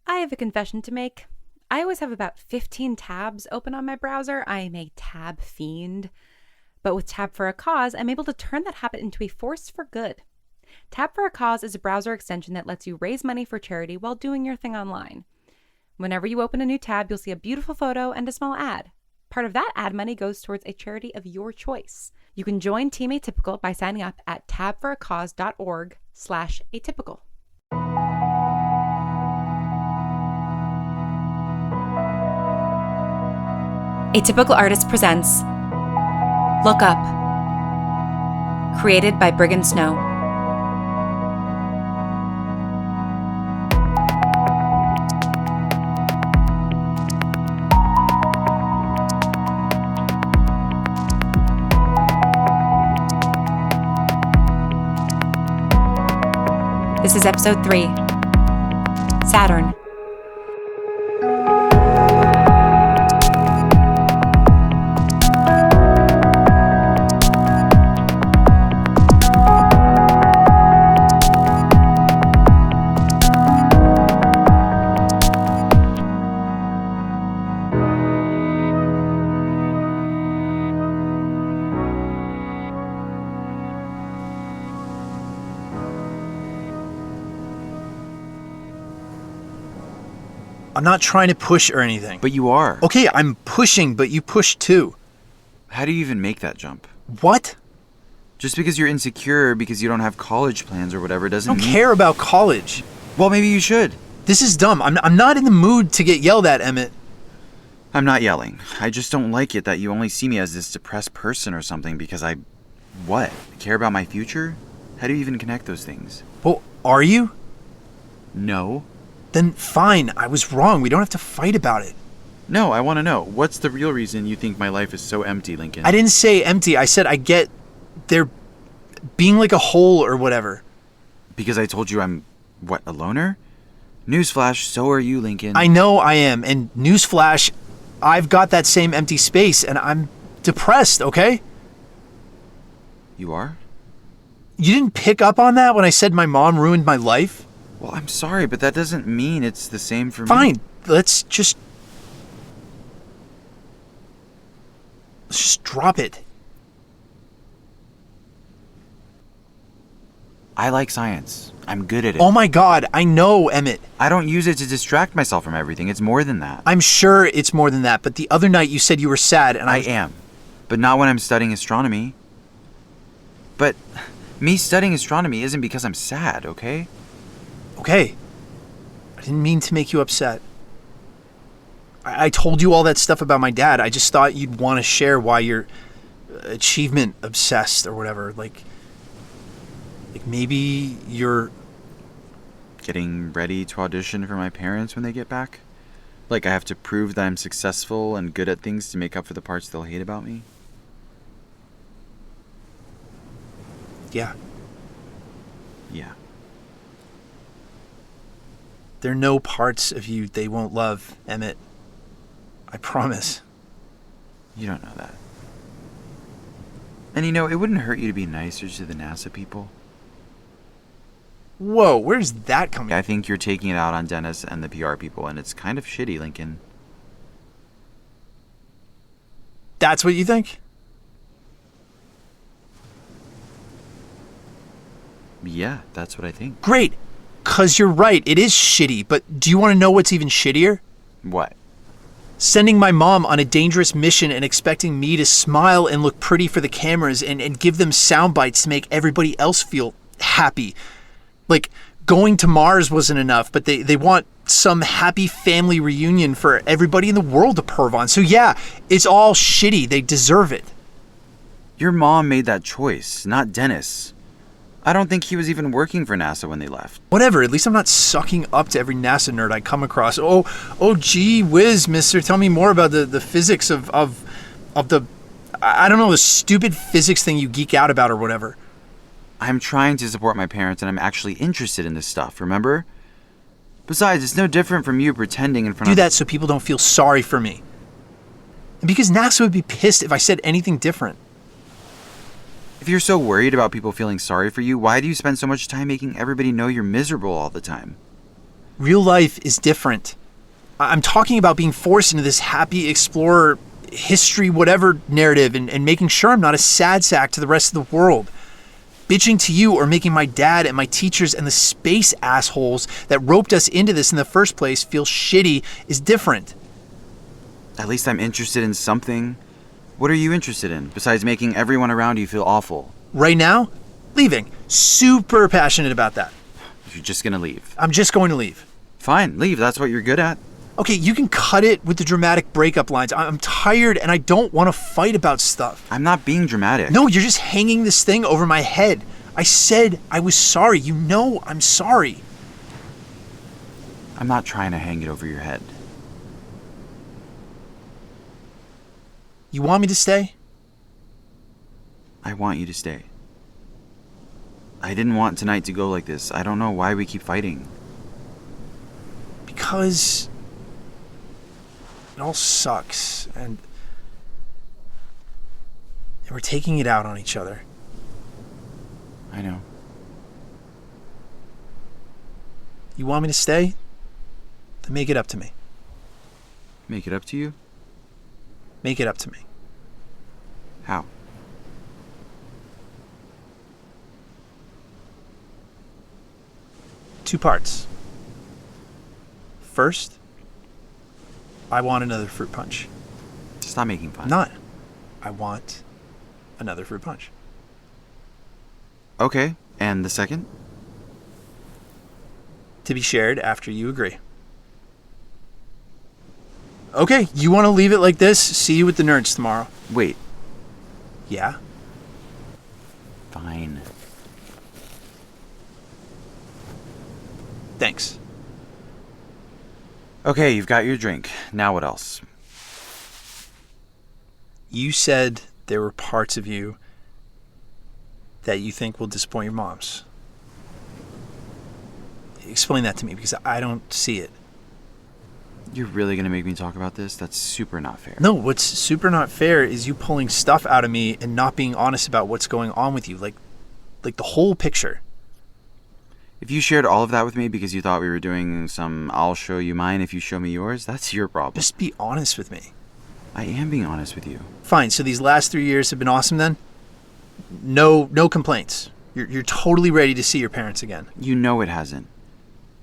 I have a confession to make. I always have about 15 tabs open on my browser. I am a tab fiend. But with Tab for a Cause, I'm able to turn that habit into a force for good. Tab for a Cause is a browser extension that lets you raise money for charity while doing your thing online. Whenever you open a new tab, you'll see a beautiful photo and a small ad. Part of that ad money goes towards a charity of your choice. You can join Team Atypical by signing up at tabforacause.org/atypical. Atypical Artist presents Look Up, created by Brigham Snow. This is episode 3, Saturn. I'm not trying to push or anything. But you are. Okay, I'm pushing, but you push too. How do you even make that jump? What? Just because you're insecure because you don't have college plans or whatever doesn't I don't care about college. Well, maybe you should. This is dumb. I'm not in the mood to get yelled at, Emmet. I'm not yelling. I just don't like it that you only see me as this depressed person or something because I care about my future? How do you even connect those things? Well, are you? No. Then fine, I was wrong. We don't have to fight about it. No, I want to know. What's the real reason you think my life is so empty, Lincoln? I didn't say empty. I said I get there being like a hole or whatever. Because I told you I'm, a loner? Newsflash, so are you, Lincoln. I know I am. And newsflash, I've got that same empty space and I'm depressed, okay? You are? You didn't pick up on that when I said my mom ruined my life? Well, I'm sorry, but that doesn't mean it's the same for me. Fine, let's just drop it. I like science. I'm good at it. Oh my god, I know, Emmet. I don't use it to distract myself from everything. It's more than that. I'm sure it's more than that, but the other night you said you were sad and I am. But not when I'm studying astronomy. But me studying astronomy isn't because I'm sad, okay? Okay. I didn't mean to make you upset. I told you all that stuff about my dad. I just thought you'd want to share why you're achievement obsessed or whatever. Like maybe you're getting ready to audition for my parents when they get back? Like I have to prove that I'm successful and good at things to make up for the parts they'll hate about me? Yeah. Yeah. There are no parts of you they won't love, Emmet. I promise. You don't know that. And it wouldn't hurt you to be nicer to the NASA people. Whoa, where's that coming from? I think you're taking it out on Dennis and the PR people, and it's kind of shitty, Lincoln. That's what you think? Yeah, that's what I think. Great. 'Cause you're right, it is shitty, but do you want to know what's even shittier? What? Sending my mom on a dangerous mission and expecting me to smile and look pretty for the cameras and give them sound bites to make everybody else feel happy. Like, going to Mars wasn't enough, but they want some happy family reunion for everybody in the world to perv on. So yeah, it's all shitty. They deserve it. Your mom made that choice, not Dennis. I don't think he was even working for NASA when they left. Whatever, at least I'm not sucking up to every NASA nerd I come across. Oh, gee whiz, mister, tell me more about the physics of the, I don't know, the stupid physics thing you geek out about or whatever. I'm trying to support my parents and I'm actually interested in this stuff, remember? Besides, it's no different from you pretending in front of... Do that so people don't feel sorry for me. And because NASA would be pissed if I said anything different. If you're so worried about people feeling sorry for you, why do you spend so much time making everybody know you're miserable all the time? Real life is different. I'm talking about being forced into this happy explorer, history, whatever narrative and making sure I'm not a sad sack to the rest of the world. Bitching to you or making my dad and my teachers and the space assholes that roped us into this in the first place feel shitty is different. At least I'm interested in something. What are you interested in, besides making everyone around you feel awful? Right now, leaving. Super passionate about that. You're just gonna leave. I'm just going to leave. Fine, leave. That's what you're good at. Okay, you can cut it with the dramatic breakup lines. I'm tired and I don't want to fight about stuff. I'm not being dramatic. No, you're just hanging this thing over my head. I said I was sorry. You know I'm sorry. I'm not trying to hang it over your head. You want me to stay? I want you to stay. I didn't want tonight to go like this. I don't know why we keep fighting. Because it all sucks and we're taking it out on each other. I know. You want me to stay? Then make it up to me. Make it up to you? Make it up to me. How? Two parts. First, I want another fruit punch. Stop making fun. Not. I want another fruit punch. Okay, and the second? To be shared after you agree. Okay, you want to leave it like this? See you with the nerds tomorrow. Wait. Yeah? Fine. Thanks. Okay, you've got your drink. Now what else? You said there were parts of you that you think will disappoint your moms. Explain that to me because I don't see it. You're really gonna make me talk about this? That's super not fair. No, what's super not fair is you pulling stuff out of me and not being honest about what's going on with you. Like the whole picture. If you shared all of that with me because you thought we were doing some I'll show you mine if you show me yours, that's your problem. Just be honest with me. I am being honest with you. Fine, so these last 3 years have been awesome then? No complaints. You're totally ready to see your parents again. You know it hasn't.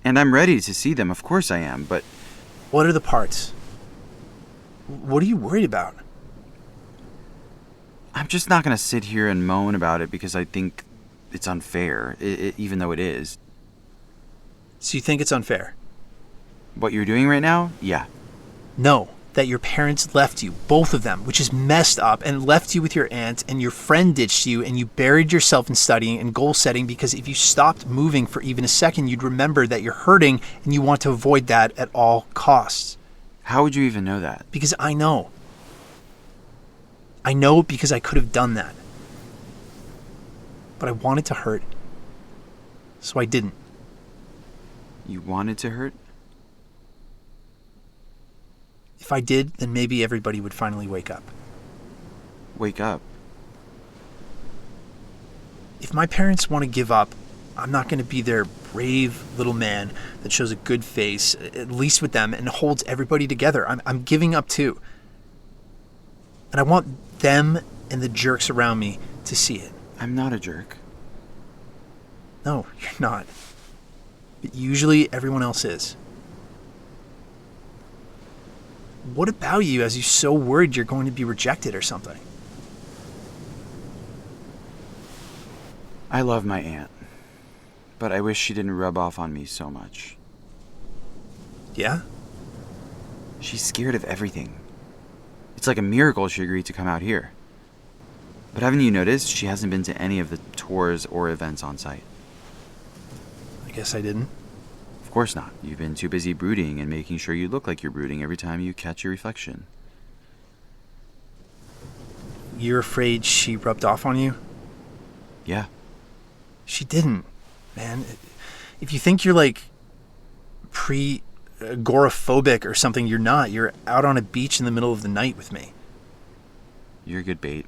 And I'm ready to see them, of course I am, but What are the parts? What are you worried about? I'm just not gonna sit here and moan about it because I think it's unfair, even though it is. So you think it's unfair? What you're doing right now? Yeah. No, that your parents left you, both of them, which is messed up, and left you with your aunt, and your friend ditched you, and you buried yourself in studying and goal setting because if you stopped moving for even a second, you'd remember that you're hurting and you want to avoid that at all costs. How would you even know that? Because I know. I know because I could have done that. But I wanted to hurt, so I didn't. You wanted to hurt? If I did, then maybe everybody would finally wake up. Wake up. If my parents want to give up, I'm not going to be their brave little man that shows a good face, at least with them, and holds everybody together. I'm giving up too. And I want them and the jerks around me to see it. I'm not a jerk. No, you're not. But usually everyone else is. What about you has you so worried you're going to be rejected or something? I love my aunt, but I wish she didn't rub off on me so much. Yeah? She's scared of everything. It's like a miracle she agreed to come out here. But haven't you noticed she hasn't been to any of the tours or events on site? I guess I didn't. Of course not. You've been too busy brooding and making sure you look like you're brooding every time you catch your reflection. You're afraid she rubbed off on you? Yeah. She didn't, man. If you think you're like agoraphobic or something, you're not. You're out on a beach in the middle of the night with me. You're good bait.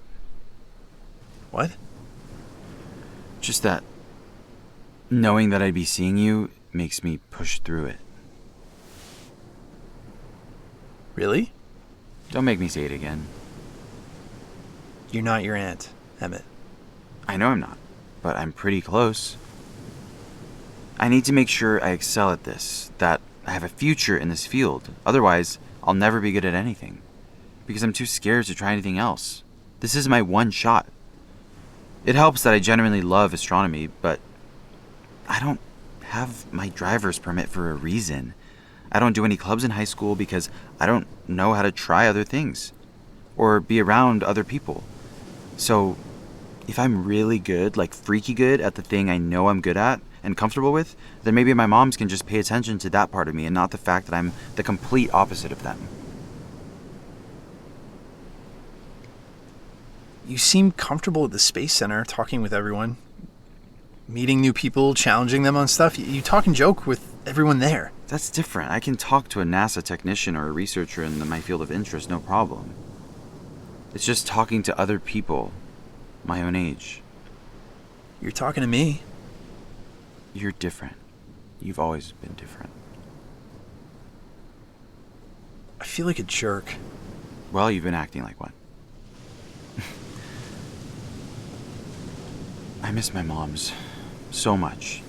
What? Just that knowing that I'd be seeing you makes me push through it. Really? Don't make me say it again. You're not your aunt, Emmet. I know I'm not, but I'm pretty close. I need to make sure I excel at this, that I have a future in this field. Otherwise, I'll never be good at anything. Because I'm too scared to try anything else. This is my one shot. It helps that I genuinely love astronomy, but I don't have my driver's permit for a reason. I don't do any clubs in high school because I don't know how to try other things or be around other people. So, if I'm really good, like freaky good at the thing I know I'm good at and comfortable with, then maybe my moms can just pay attention to that part of me and not the fact that I'm the complete opposite of them. You seem comfortable at the Space Center, talking with everyone, meeting new people, challenging them on stuff. You talk and joke with everyone there. That's different. I can talk to a NASA technician or a researcher in my field of interest, no problem. It's just talking to other people my own age. You're talking to me. You're different. You've always been different. I feel like a jerk. Well, you've been acting like one. I miss my moms so much.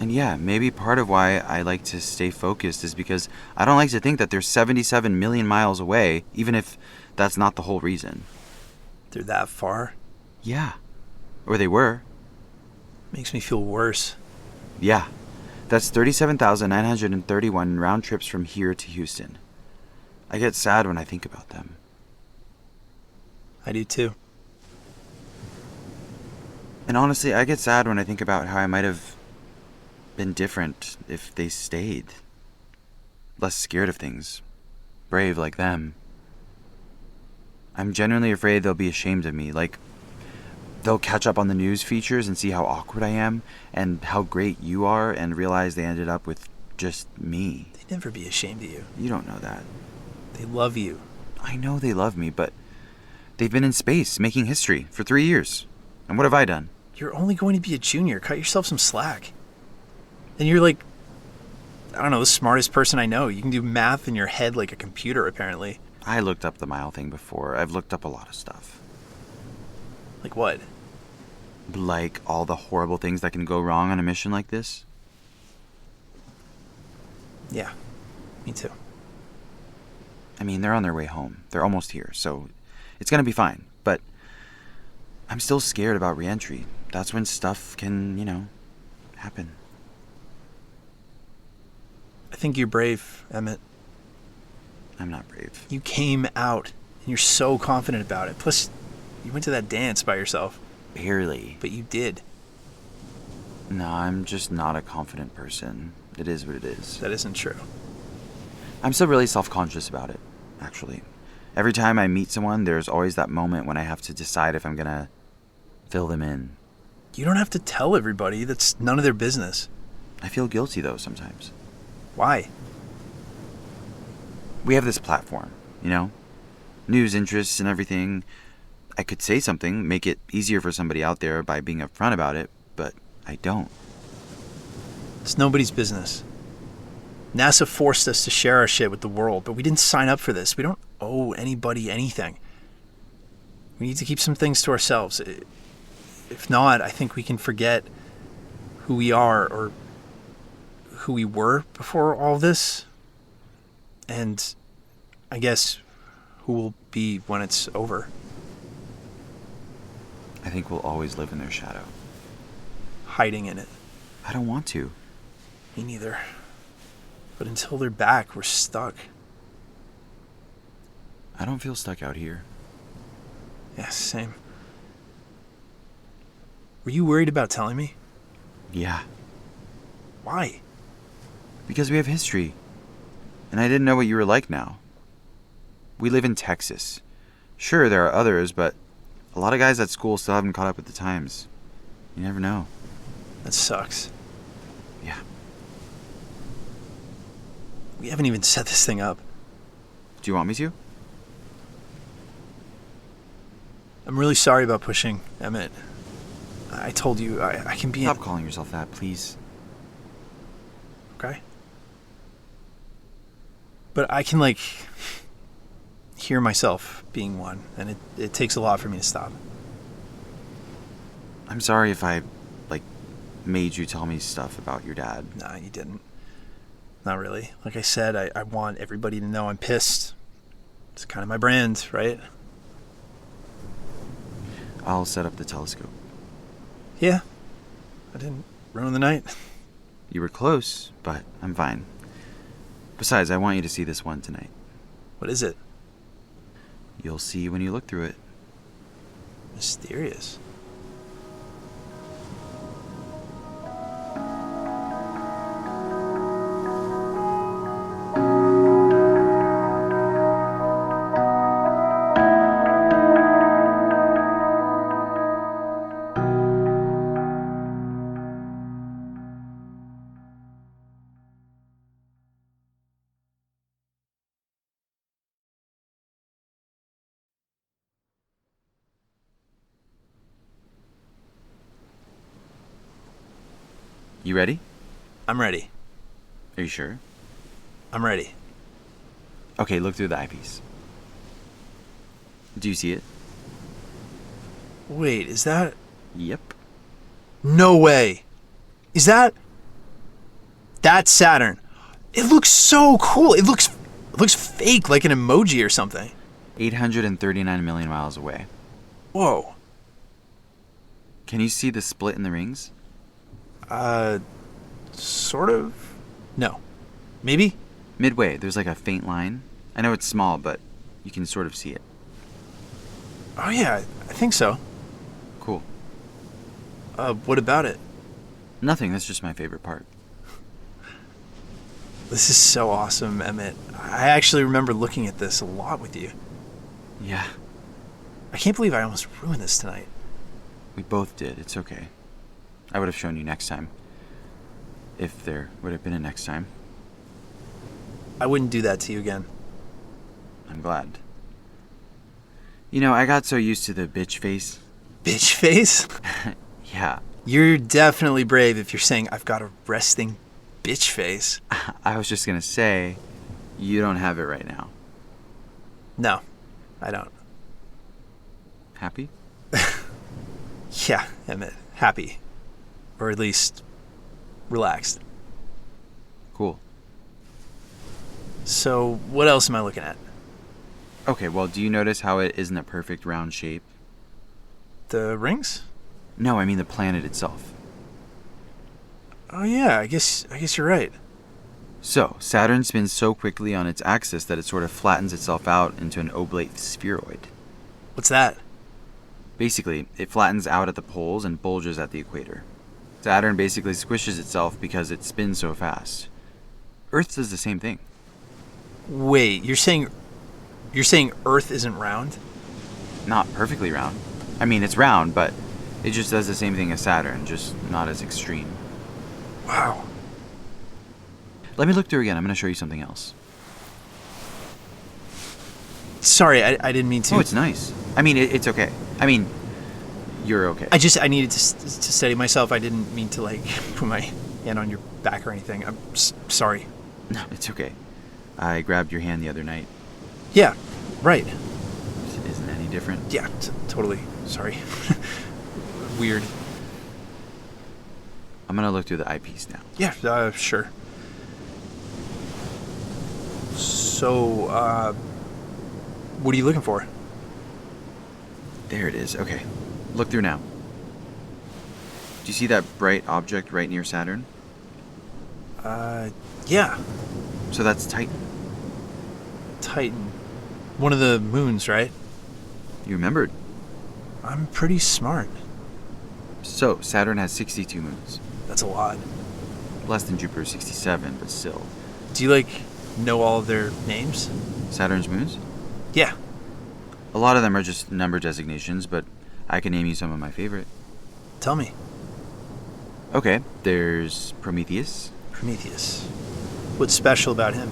And yeah, maybe part of why I like to stay focused is because I don't like to think that they're 77 million miles away, even if that's not the whole reason. They're that far? Yeah. Or they were. Makes me feel worse. Yeah. That's 37,931 round trips from here to Houston. I get sad when I think about them. I do too. And honestly, I get sad when I think about how I might have been different if they stayed. Less scared of things. Brave like them. I'm genuinely afraid they'll be ashamed of me. Like, they'll catch up on the news features and see how awkward I am and how great you are and realize they ended up with just me. They'd never be ashamed of you. You don't know that. They love you. I know they love me, but they've been in space making history for 3 years. And what have I done? You're only going to be a junior. Cut yourself some slack. And you're like, I don't know, the smartest person I know. You can do math in your head like a computer, apparently. I looked up the mile thing before. I've looked up a lot of stuff. Like what? Like all the horrible things that can go wrong on a mission like this. Yeah, me too. I mean, they're on their way home. They're almost here, so it's gonna be fine. But I'm still scared about re-entry. That's when stuff can, happen. I think you're brave, Emmet. I'm not brave. You came out, and you're so confident about it. Plus, you went to that dance by yourself. Barely. But you did. No, I'm just not a confident person. It is what it is. That isn't true. I'm still really self-conscious about it, actually. Every time I meet someone, there's always that moment when I have to decide if I'm gonna fill them in. You don't have to tell everybody. That's none of their business. I feel guilty, though, sometimes. Why? We have this platform, news interests and everything. I could say something, make it easier for somebody out there by being upfront about it, but I don't. It's nobody's business. NASA forced us to share our shit with the world, but we didn't sign up for this. We don't owe anybody anything. We need to keep some things to ourselves. If not, I think we can forget who we are or who we were before all this. And I guess who we'll be when it's over. I think we'll always live in their shadow. Hiding in it. I don't want to. Me neither. But until they're back, we're stuck. I don't feel stuck out here. Yeah, same. Were you worried about telling me? Yeah, Why? because we have history. And I didn't know what you were like now. We live in Texas. Sure, there are others, but a lot of guys at school still haven't caught up with the times. You never know. That sucks. Yeah. We haven't even set this thing up. Do you want me to? I'm really sorry about pushing, Emmet. I told you I can be Stop calling yourself that, please. Okay? But I can, like, hear myself being one, and it takes a lot for me to stop. I'm sorry if I, like, made you tell me stuff about your dad. Nah, you didn't. Not really. Like I said, I want everybody to know I'm pissed. It's kind of my brand, right? I'll set up the telescope. Yeah. I didn't ruin the night. You were close, but I'm fine. Besides, I want you to see this one tonight. What is it? You'll see when you look through it. Mysterious. You ready? I'm ready. Are you sure? I'm ready. Okay, look through the eyepiece. Do you see it? Wait, is that... Yep. No way. Is that... That's Saturn. It looks so cool. It looks fake, like an emoji or something. 839 million miles away. Whoa. Can you see the split in the rings? Sort of? No. Maybe? Midway, there's like a faint line. I know it's small, but you can sort of see it. Oh yeah, I think so. Cool. What about it? Nothing, that's just my favorite part. This is so awesome, Emmet. I actually remember looking at this a lot with you. Yeah, I can't believe I almost ruined this tonight. we both did. It's okay. I would have shown you next time. If there would have been a next time. I wouldn't do that to you again. I'm glad. You know, I got so used to the bitch face. Bitch face? Yeah, You're definitely brave if you're saying I've got a resting bitch face. I was just gonna say, you don't have it right now. No, I don't. Happy? Yeah, Emmet. Happy. Or at least relaxed. Cool. So, what else am I looking at? Okay, well, do you notice how it isn't a perfect round shape? The rings? No, I mean the planet itself. Oh yeah, I guess you're right. So, Saturn spins so quickly on its axis that it sort of flattens itself out into an oblate spheroid. What's that? Basically, it flattens out at the poles and bulges at the equator. Saturn basically squishes itself because it spins so fast. Earth does the same thing. Wait, you're saying Earth isn't round? Not perfectly round. I mean, it's round, but it just does the same thing as Saturn, just not as extreme. Wow. Let me look through again. I'm going to show you something else. Sorry, I didn't mean to. Oh, it's nice. I mean, it's okay. I mean, you're okay. I needed to steady myself. I didn't mean to, like, put my hand on your back or anything. I'm sorry. No, it's okay. I grabbed your hand the other night. Yeah, right. Isn't any different? Yeah, totally. Sorry. Weird. I'm going to look through the eyepiece now. Yeah, sure. So, what are you looking for? There it is. Okay. Look through now. Do you see that bright object right near Saturn? Yeah, So that's Titan. Titan. One of the moons, right? You remembered. I'm pretty smart. So, Saturn has 62 moons. That's a lot. Less than Jupiter's 67, but still. Do you, like, know all of their names? Saturn's moons? Yeah. A lot of them are just number designations, but I can name you some of my favorite. Tell me. Okay, there's Prometheus. Prometheus. What's special about him?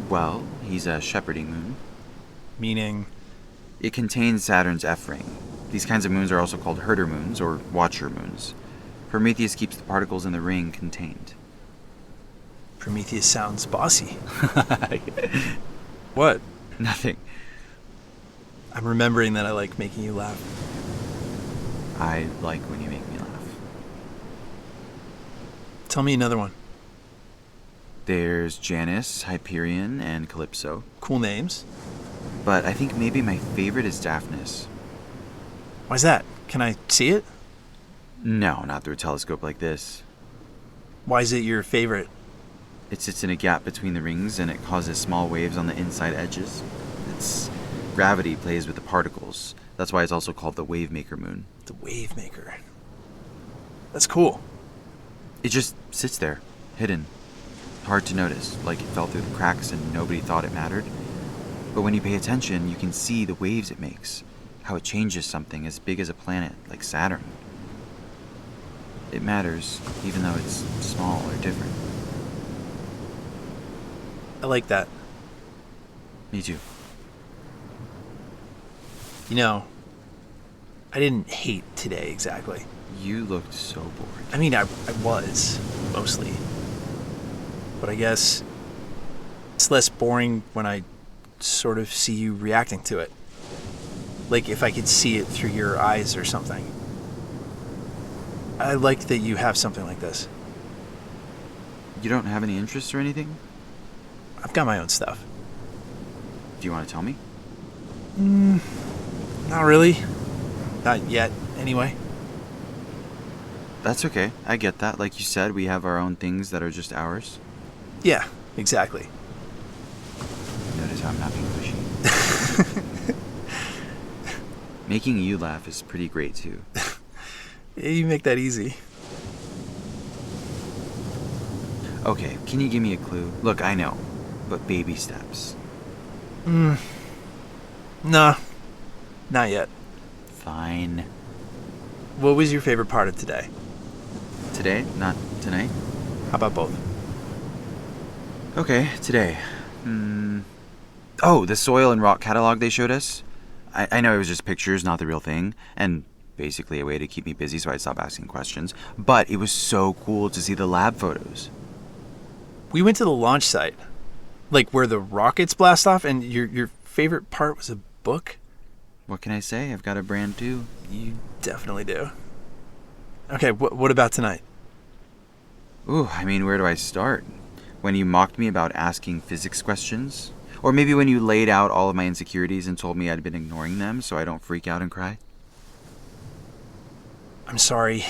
Well, he's a shepherding moon. Meaning... It contains Saturn's F ring. These kinds of moons are also called herder moons or watcher moons. Prometheus keeps the particles in the ring contained. Prometheus sounds bossy. What? Nothing. I'm remembering that I like making you laugh. I like when you make me laugh. Tell me another one. There's Janice, Hyperion, and Calypso. Cool names. But I think maybe my favorite is Daphnis. Why's that? Can I see it? No, not through a telescope like this. Why is it your favorite? It sits in a gap between the rings and it causes small waves on the inside edges. Its gravity plays with the particles. That's why it's also called the wave maker moon. The wave maker. That's cool. It just sits there, hidden. Hard to notice, like it fell through the cracks and nobody thought it mattered. But when you pay attention, you can see the waves it makes, how it changes something as big as a planet, like Saturn. It matters, even though it's small or different. I like that. Me too. You know, I didn't hate today exactly. You looked so bored. I mean, I was, mostly. But I guess it's less boring when I sort of see you reacting to it. Like if I could see it through your eyes or something. I like that you have something like this. You don't have any interests or anything? I've got my own stuff. Do you want to tell me? Not really. Not yet, anyway. That's okay. I get that. Like you said, we have our own things that are just ours. Yeah, exactly. Notice how I'm not being pushy. Making you laugh is pretty great too. Yeah, you make that easy. Okay, can you give me a clue? Look, I know, but baby steps. Nah, not yet. Fine. What was your favorite part of today? Today, not tonight? How about both? Okay, today. Oh, the soil and rock catalog they showed us? I know it was just pictures, not the real thing, and basically a way to keep me busy so I'd stop asking questions, but it was so cool to see the lab photos. We went to the launch site, like where the rockets blast off, and your favorite part was a book? What can I say? I've got a brand too. You definitely do. Okay, what about tonight? Ooh, I mean, where do I start? When you mocked me about asking physics questions? Or maybe when you laid out all of my insecurities and told me I'd been ignoring them so I don't freak out and cry? I'm sorry.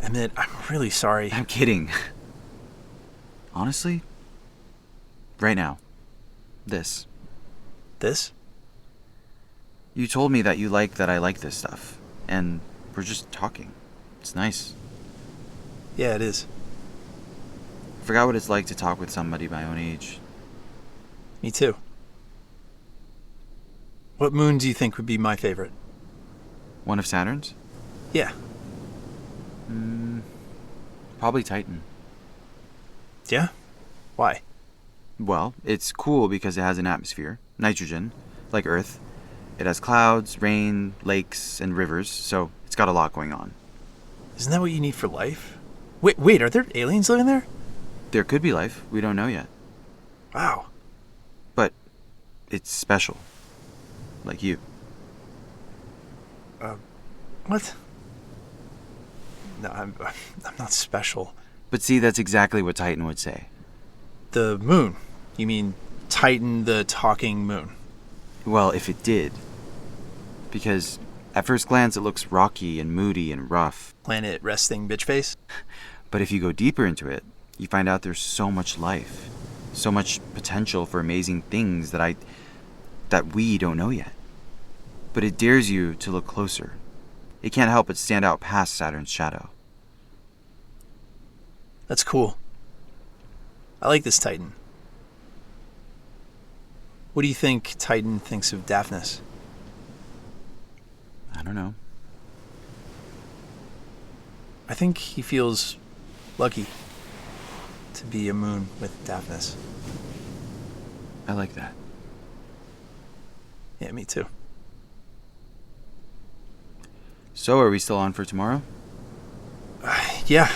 Emmet, I'm really sorry. I'm kidding. Honestly, right now, this. This? You told me that you like that I like this stuff, and we're just talking. It's nice. Yeah, it is. I forgot what it's like to talk with somebody my own age. Me too. What moon do you think would be my favorite? One of Saturn's? Yeah. Probably Titan. Yeah? Why? Well, it's cool because it has an atmosphere, nitrogen, like Earth. It has clouds, rain, lakes, and rivers, so it's got a lot going on. Isn't that what you need for life? Wait, are there aliens living there? There could be life, we don't know yet. Wow. But it's special. Like you. What? No, I'm not special. But see, that's exactly what Titan would say. The moon. You mean Titan the talking moon? Well, if it did. Because at first glance it looks rocky and moody and rough. Planet resting bitch face? But if you go deeper into it, you find out there's so much life. So much potential for amazing things that we don't know yet. But it dares you to look closer. It can't help but stand out past Saturn's shadow. That's cool. I like this Titan. What do you think Titan thinks of Daphnis? I don't know. I think he feels lucky to be a moon with Daphnis. I like that. Yeah, me too. So, are we still on for tomorrow? Yeah.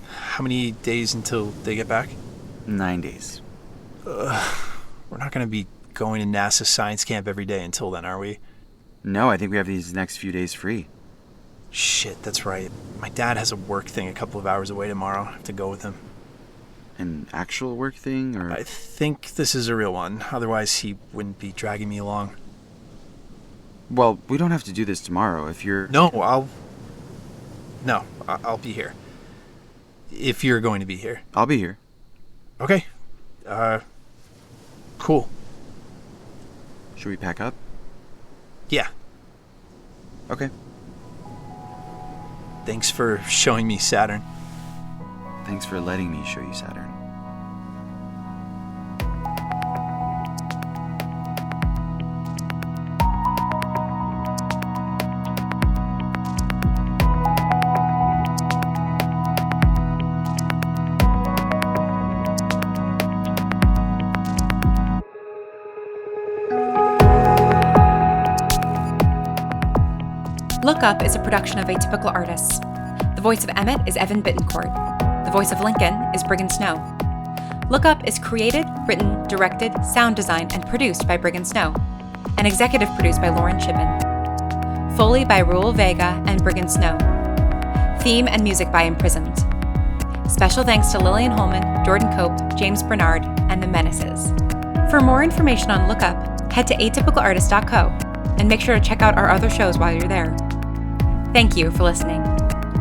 How many days until they get back? 9 days. We're not going to be going to NASA science camp every day until then, are we? No, I think we have these next few days free. Shit, that's right. My dad has a work thing a couple of hours away tomorrow. I have to go with him. An actual work thing, or? I think this is a real one. Otherwise, he wouldn't be dragging me along. Well, we don't have to do this tomorrow if you're... No, I'll be here. If you're going to be here. I'll be here. Okay. Cool. Should we pack up? Yeah. Okay. Thanks for showing me Saturn. Thanks for letting me show you Saturn. Look Up is a production of Atypical Artists. The voice of Emmet is Evan Bittencourt. The voice of Lincoln is Brigham Snow. Look Up is created, written, directed, sound designed, and produced by Brigham Snow, and executive produced by Lauren Shipman. Foley by Raul Vega and Brigham Snow. Theme and music by Imprisoned. Special thanks to Lillian Holman, Jordan Cope, James Bernard, and the Menaces. For more information on Look Up, head to atypicalartist.co and make sure to check out our other shows while you're there. Thank you for listening.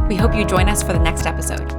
We hope you join us for the next episode.